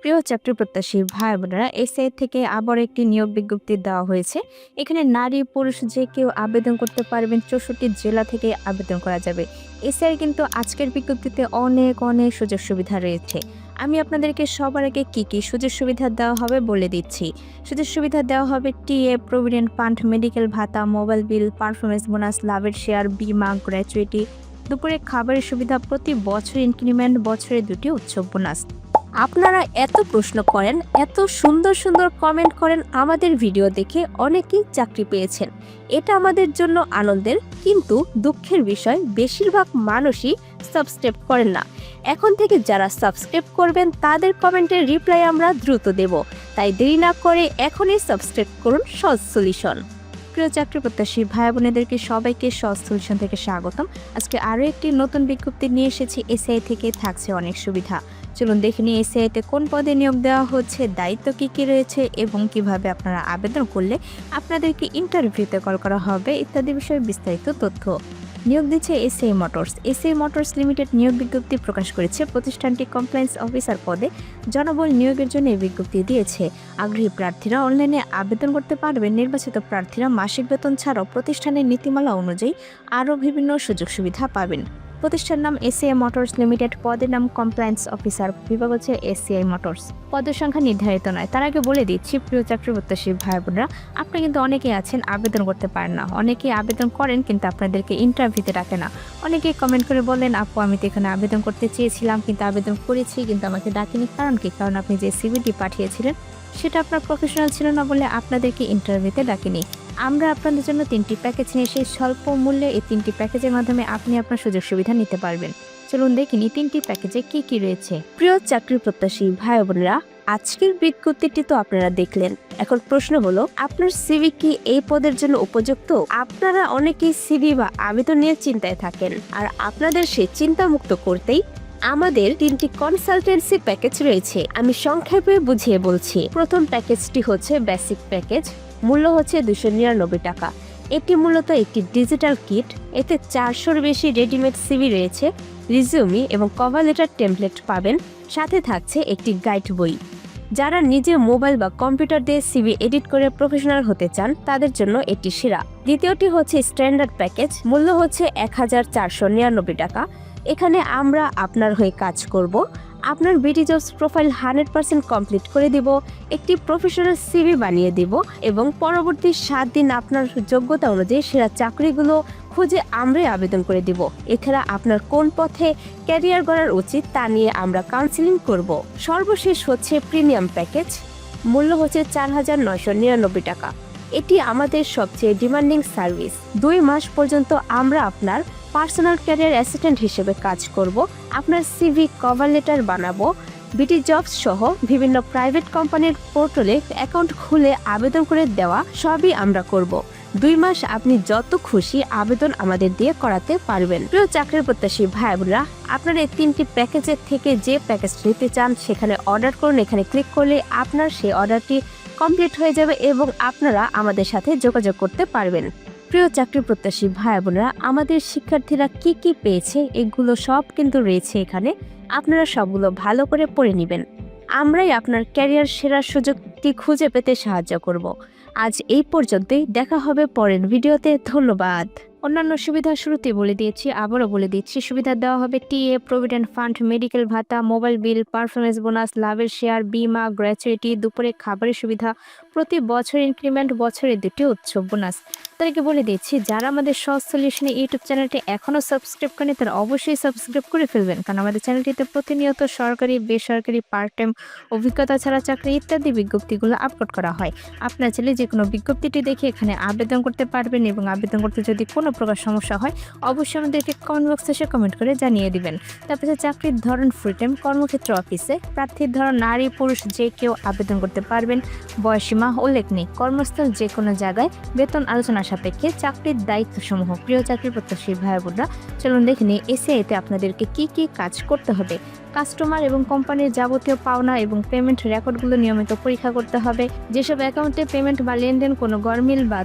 প্রিয় চাকরি প্রত্যাশী ভাই বোনেরা, এসআই থেকে আবার একটি নিয়োগ বিজ্ঞপ্তি দেওয়া হয়েছে। এখানে নারী পুরুষ যে কেউ আবেদন করতে পারবেন, 64 জেলা থেকে আবেদন করা যাবে। এসআই কিন্তু আজকের বিজ্ঞপ্তিতে অনেক অনেক সুযোগ সুবিধা রয়েছে। আমি আপনাদেরকে সবার আগে কি কি সুযোগ সুবিধা দেওয়া হবে বলে দিচ্ছি। সুযোগ সুবিধা দেওয়া হবে টিএ, প্রভিডেন্ট ফান্ড, মেডিকেল ভাতা, মোবাইল বিল, পারফরমেন্স বোনাস, লাভের শেয়ার, বিমা, গ্র্যাচুইটি, দুপুরে খাবারের সুবিধা, প্রতি বছর ইনক্রিমেন্ট, বছরে 2টি উৎসব বোনাস। আপনারা এত প্রশ্ন করেন, এত সুন্দর সুন্দর কমেন্ট করেন, আমাদের ভিডিও দেখে অনেকেই চাকরি পেয়েছেন। এটা আমাদের জন্য আনন্দের, কিন্তু দুঃখের বিষয় বেশিরভাগ মানুষই সাবস্ক্রাইব করেন না। এখন থেকে যারা সাবস্ক্রাইব করবেন তাদের কমেন্টের রিপ্লাই আমরা দ্রুত দেব, তাই দেরি না করে এখনই সাবস্ক্রাইব করুন সহজ সলিউশন। প্রিয় চাকরি প্রত্যাশী ভাই বোনেদেরকে সবাইকে সহজ সলিউশন থেকে স্বাগতম। আজকে আরও একটি নতুন বিজ্ঞপ্তি নিয়ে এসেছি। এসআই থেকে থাকছে অনেক সুবিধা। চলুন দেখে নিই এসআইতে কোন পদে নিয়োগ দেওয়া হচ্ছে, দায়িত্ব কী কী রয়েছে এবং কিভাবে আপনারা আবেদন করলে আপনাদেরকে ইন্টারভিউতে কল করা হবে ইত্যাদি বিষয়ে বিস্তারিত তথ্য। নিয়োগ দিচ্ছে SI motors. SI motors limited নিয়োগ বিজ্ঞপ্তি প্রকাশ করেছে। প্রতিষ্ঠানটি কমপ্লায়েন্স অফিসার পদে জনবল নিয়োগের জন্য এই বিজ্ঞপ্তি দিয়েছে। আগ্রহী প্রার্থীরা অনলাইনে আবেদন করতে পারবেন। নির্বাচিত প্রার্থীরা মাসিক বেতন ছাড়াও প্রতিষ্ঠানের নীতিমালা অনুযায়ী আরও বিভিন্ন সুযোগ সুবিধা পাবেন। প্রতিষ্ঠান নাম এসিআই মোটরস লিমিটেড, পদের নাম কমপ্লায়েন্স অফিসার, বিভাগ হচ্ছে এসিআই মোটরস। পদের সংখ্যা নির্ধারিত নয়। তার আগে বলে দিচ্ছি প্রিয় চাকরি প্রত্যাশী ভাই বোনেরা, আপনি কিন্তু অনেকেই আছেন আবেদন করতে পারেন না। অনেকেই আবেদন করেন কিন্তু আপনাদেরকে ইন্টারভিউতে ডাকে না। অনেকেই কমেন্ট করে বলেন, আপু আমি তো এখানে আবেদন করতে চেয়েছিলাম কিন্তু আবেদন করেছি কিন্তু আমাকে ডাকেনি। কারণ কি? কারণ আপনি যে সিভিটি পাঠিয়েছিলেন সেটা আপনার প্রফেশনাল ছিল না বলে আপনাদেরকে ইন্টারভিউতে ডাকেনি। আমরা আপনাদের জন্য 3টি প্যাকেজ নিয়ে এসে স্বল্প মূল্যে এই 3টি প্যাকেজের মাধ্যমে আপনি আপনার সুযোগ সুবিধা নিতে পারবেন। চলুন দেখিনি 3টি প্যাকেজে কি কি রয়েছে। প্রিয় চাকরি প্রত্যাশী ভাই বোনেরা, আজকের বিজ্ঞপ্তিটি তো আপনারা দেখলেন। এখন প্রশ্ন হলো, আপনার সিভি কি এই পদের জন্য উপযুক্ত? আপনারা অনেকেই সিভি বা আবেদন নিয়ে চিন্তায় থাকেন, আর আপনাদের সেই চিন্তা মুক্ত করতেই আমাদের 3টি কনসালটেন্সি প্যাকেজ রয়েছে। আমি সংক্ষেপে বুঝিয়ে বলছি। প্রথম প্যাকেজটি হচ্ছে বেসিক প্যাকেজ, মূল্য হচ্ছে 299 টাকা। এটি মূলত একটি ডিজিটাল কিট। এতে 400-র বেশি রেডিমেড সিভি রয়েছে, রিজিউমি এবং কভার লেটার টেমপ্লেট পাবেন। সাথে থাকছে একটি গাইড বই। যারা নিজে মোবাইল বা কম্পিউটার দিয়ে সিভি এডিট করে প্রফেশনাল হতে চান তাদের জন্য এটি সেরা। দ্বিতীয়টি হচ্ছে স্ট্যান্ডার্ড প্যাকেজ, মূল্য হচ্ছে 1499 টাকা। এখানে আমরা আপনার হয়ে কাজ করব। আপনার বিডি জবস প্রোফাইল 100% কমপ্লিট করে দিব, একটি প্রফেশনাল সিভি বানিয়ে দিব এবং পরবর্তী 7 দিন আপনার যোগ্যতা অনুযায়ী সেরা চাকরিগুলো খুঁজে আমরাই আবেদন করে দিব। এছাড়া আপনার কোন পথে ক্যারিয়ার গড়ার উচিত তা নিয়ে আমরা কাউন্সিলিং করব। সর্বশেষ হচ্ছে প্রিমিয়াম প্যাকেজ, মূল্য হচ্ছে 4999 টাকা। এটি আমাদের সবচেয়ে ডিমান্ডিং সার্ভিস। 2 মাস পর্যন্ত আমরা আপনার পার্সোনাল ক্যারিয়ার অ্যাসিস্ট্যান্ট হিসেবে কাজ করব। আপনার সিভি, কভার লেটার বানাবো। বিডি জবস সহ বিভিন্ন প্রাইভেট কোম্পানির পোর্টালে অ্যাকাউন্ট খুলে আবেদন করে দেওয়া সবই আমরা করব। 2 মাস আপনি যত খুশি আবেদন আমাদের দিয়ে করাতে পারবেন। প্রিয় চাকরির প্রত্যাশী ভাই বোনেরা, আপনার এই 3টি প্যাকেজের থেকে যে প্যাকেজ নিতে চান সেখানে অর্ডার করুন। এখানে ক্লিক করলে আপনার সেই অর্ডারটি কমপ্লিট হয়ে যাবে এবং আপনারা আমাদের সাথে যোগাযোগ করতে পারবেন। প্রিয় চাকরি প্রত্যাশী ভাই বোনেরা, আমাদের শিক্ষার্থীরা কি কি পেয়েছে এগুলো সব কিন্তু রয়েছে এখানে। আপনারা সবগুলো ভালো করে পড়ে নেবেন। আমরাই আপনার ক্যারিয়ার সেরা সুযোগটি খুঁজে পেতে সাহায্য করব। আজ এই পর্যন্তই, দেখা হবে পরের ভিডিওতে। ধন্যবাদ। অন্যান্য সুবিধা শুরুতে বলে দিয়েছি, আবারও বলে দিচ্ছি। সুবিধা দেওয়া হবে টিএ, প্রভিডেন্ট ফান্ড, মেডিকেল ভাতা, মোবাইল বিল, পারফরমেন্স বোনাস, লাভের শেয়ার, বিমা, গ্র্যাচুইটি, দুপুরে খাবারের সুবিধা, প্রতি বছর ইনক্রিমেন্ট, বছরে 2টি উৎসব বোনাস। তাদেরকে বলে দিচ্ছি, যারা আমাদের সহজ সলিউশনে ইউটিউব চ্যানেলটি এখনও সাবস্ক্রাইব করেন তারা অবশ্যই সাবস্ক্রাইব করে ফেলবেন, কারণ আমাদের চ্যানেলটিতে প্রতিনিয়ত সরকারি, বেসরকারি, পার্ট টাইম, অভিজ্ঞতা ছাড়া চাকরি ইত্যাদি বিজ্ঞপ্তিগুলো আপলোড করা হয়। আপনার চাইলে যে কোনো বিজ্ঞপ্তিটি দেখে এখানে আবেদন করতে পারবেন এবং আবেদন করতে যদি কোনো প্রকার সমস্যা হয় অবশ্যই আমাদেরকে কমেন্ট বক্সে এসে কমেন্ট করে জানিয়ে দিবেন। তারপরে চাকরির ধরন ফুল টাইম, কর্মক্ষেত্র অফিসে, প্রার্থীর ধরন নারী পুরুষ যে কেউ আবেদন করতে পারবেন, বয়সীমা উল্লেখ নেই, কর্মস্থল যে কোনো জায়গায়, বেতন আলোচনা সাপেক্ষে, চাকরির দায়িত্বসমূহ। প্রিয় চাকরি প্রত্যাশী ভাই বোনরা, চলুন দেখে নিই এসআইতে আপনাদেরকে কি কি কাজ করতে হবে। কাস্টমার এবং কোম্পানির যাবতীয় পাওনা এবং পেমেন্ট রেকর্ডগুলো নিয়মিত পরীক্ষা করতে হবে। যেসব অ্যাকাউন্টে পেমেন্ট বা লেনদেন কোনো গরমিল বা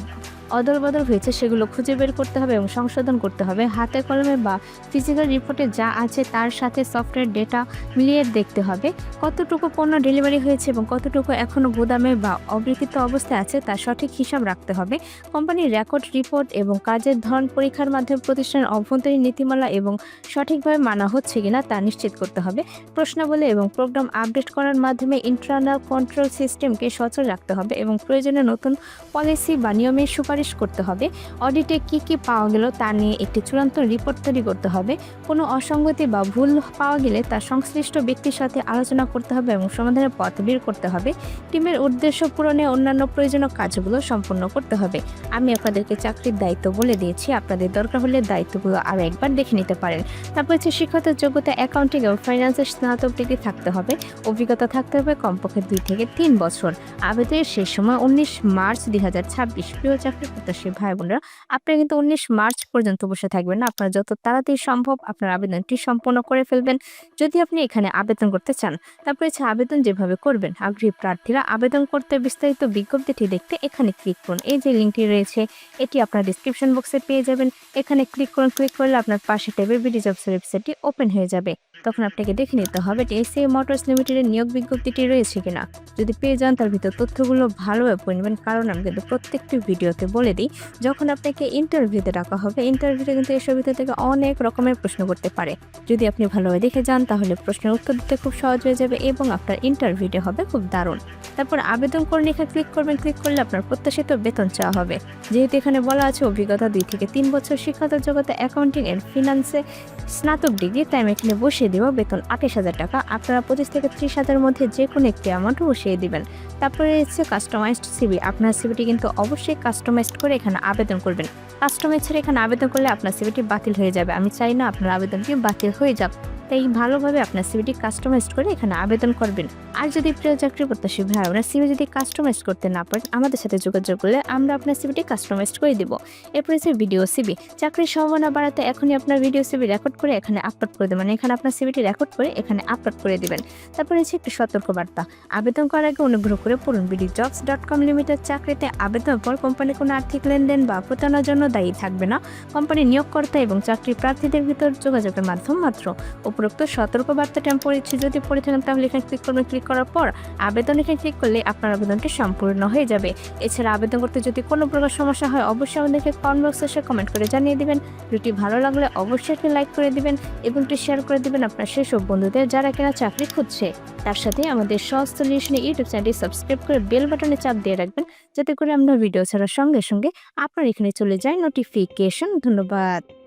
অদল-বদল হয়েছে সেগুলো খুঁজে বের করতে হবে এবং সংশোধন করতে হবে। হাতে কলমে বা ফিজিক্যাল রিপোর্টে যা আছে তার সাথে সফটওয়্যার ডেটা মিলিয়ে দেখতে হবে। কতটুকু পণ্য ডেলিভারি হয়েছে এবং কতটুকু এখনও গুদামে বা অবিকৃত অবস্থায় আছে তার সঠিক হিসাব রাখতে হবে। কোম্পানির রেকর্ড, রিপোর্ট এবং কাজের ধরন পরীক্ষার মাধ্যমে প্রতিষ্ঠানের অভ্যন্তরীণ নীতিমালা এবং সঠিকভাবে মানা হচ্ছে কিনা তা নিশ্চিত করতে হবে। প্রশ্নাবলী এবং প্রোগ্রাম আপডেট করার মাধ্যমে ইন্টারনাল কন্ট্রোল সিস্টেমকে সচল রাখতে হবে এবং প্রয়োজনে নতুন পলিসি বা নিয়মের সুপারিশ করতে হবে। অডিটে কি পাওয়া গেল তা নিয়ে একটি চূড়ান্ত রিপোর্ট তৈরি করতে হবে। কোনো অসঙ্গতি বা ভুল পাওয়া গেলে তা সংশ্লিষ্ট ব্যক্তির সাথে আলোচনা করতে হবে এবং সমাধানের পথ বের করতে হবে। টিমের উদ্দেশ্য পূরণে অন্যান্য প্রয়োজনীয় কাজগুলো সম্পন্ন করতে হবে। আমি আপনাদেরকে চাকরির দায়িত্ব বলে দিয়েছি, আপনাদের দরকার হলে দায়িত্বগুলো আরও একবার দেখে নিতে পারেন। তারপর হচ্ছে শিক্ষাগত যোগ্যতা অ্যাকাউন্টিং এবং ফাইন্যান্সের স্নাতক ডিগ্রি থাকতে হবে। অভিজ্ঞতা থাকতে হবে কমপক্ষে 2 থেকে 3 বছর। আবেদনের শেষ সময় 19 মার্চ 2026। প্রিয় চাকরি প্রত্যাশী ভাই বোনেরা, আপনারা কিন্তু 19 মার্চ পর্যন্ত বসে থাকবেন না। আপনারা যত তাড়াতাড়ি সম্ভব আপনার আবেদনটি সম্পন্ন করে ফেলবেন যদি আপনি এখানে আবেদন করতে চান। তারপরে হচ্ছে আবেদন যেভাবে করবেন, আগ্রহী প্রার্থীরা আবেদন করতে বিস্তারিত বিজ্ঞপ্তিটি দেখতে এখানে ক্লিক করুন। এই যে লিঙ্কটি রয়েছে এটি আপনার ডিসক্রিপশন বক্সে পেয়ে যাবেন। এখানে ক্লিক করুন। ক্লিক করলে আপনার পাশে ট্যাবে বিডি জবসের ওয়েবসাইটটি ওপেন হয়ে যাবে। তখন আপনাকে দেখে নিতে হবে এসএ মোটরস লিমিটেডের নিয়োগ বিজ্ঞপ্তিটি রয়েছে কিনা। যদি পেয়ে যান তার ভিতর তথ্যগুলো ভালোভাবে পড়ে নেবেন, কারণ আমি কিন্তু প্রত্যেকটি ভিডিওতে বলে দিই যখন আপনাকে ইন্টারভিউতে ডাকা হবে, ইন্টারভিউতে কিন্তু এসব ভিতর থেকে অনেক রকমের প্রশ্ন করতে পারে। যদি আপনি ভালোভাবে দেখে যান তাহলে প্রশ্নের উত্তর দিতে খুব সহজ হয়ে যাবে এবং আপনার ইন্টারভিউটা হবে খুব দারুণ। তারপর আবেদন করুন, এখানে ক্লিক করবেন। ক্লিক করলে আপনার প্রত্যাশিত বেতন চাওয়া হবে। যেহেতু এখানে বলা আছে অভিজ্ঞতা 2 থেকে 3 বছর, শিক্ষাগত যোগ্যতা অ্যাকাউন্টিং এন্ড ফিনান্সে স্নাতক ডিগ্রি, তাই আমি এখানে বসিয়ে দেবো বেতন 28,000 টাকা। আপনারা 25 থেকে 30,000 মধ্যে যে কোনো একটি অ্যামাউন্ট বসিয়ে দিবেন। তারপরে হচ্ছে কাস্টমাইজড সিভি। আপনার সিভিটি কিন্তু অবশ্যই কাস্টমাইজড করে এখানে আবেদন করবেন। কাস্টমাইজ ছাড়া এখানে আবেদন করলে আপনার সিভিটি বাতিল হয়ে যাবে। আমি চাই না আপনার আবেদনটি বাতিল হয়ে যাক, তাই ভালোভাবে আপনার সিভিটি কাস্টমাইজ করে এখানে আবেদন করবেন। আর যদি প্রিয় চাকরি প্রত্যাশী ভাই আপনার সিভি যদি কাস্টমাইজ করতে না পারেন, আমাদের সাথে যোগাযোগ করলে আমরা আপনার সিভিটি কাস্টমাইজ করে দিব। এরপরে হচ্ছে ভিডিও সিভি। চাকরির সম্ভাবনা বাড়াতে এখনই আপনার ভিডিও সিভি রেকর্ড করে এখানে আপলোড করে দেবেন। এখানে আপনার সিভিটি রেকর্ড করে এখানে আপলোড করে দিবেন। তারপরে হচ্ছে একটি সতর্কবার্তা। আবেদন করার আগে অনুগ্রহ করে পড়ুন bdjobs.com লিমিটেড চাকরিতে আবেদনের পর কোম্পানি কোনো আর্থিক লেনদেন বা প্রতারণার জন্য দায়ী থাকবে না। কোম্পানি নিয়োগকর্তা এবং চাকরি প্রার্থীদের ভিতর যোগাযোগের মাধ্যম মাত্র। উপরোক্ত সতর্কবার্তাটি আমি পড়েছি, যদি পড়ে থাকেন তাহলে এখানে ক্লিক করবেন। ক্লিক করার পর আবেদন এখানে ক্লিক করলে আপনার আবেদনটি সম্পূর্ণ হয়ে যাবে। এছাড়া আবেদন করতে যদি কোনো প্রকার সমস্যা হয় অবশ্যই আমাদেরকে কমেন্ট বক্সে এসে কমেন্ট করে জানিয়ে দিবেন। ভিডিওটি ভালো লাগলে অবশ্যই একটি লাইক করে দিবেন এবং একটি শেয়ার করে দিবেন আপনার সেসব বন্ধুদের যারা কিনা চাকরি খুঁজছে। তার সাথে আমাদের সহজ সলিউশনে ইউটিউব চ্যানেলটি সাবস্ক্রাইব করে বেল বাটনে চাপ দিয়ে রাখবেন, যাতে করে আমরা ভিডিও ছাড়ার সঙ্গে সঙ্গে আপনার এখানে চলে যায় নোটিফিকেশন। ধন্যবাদ।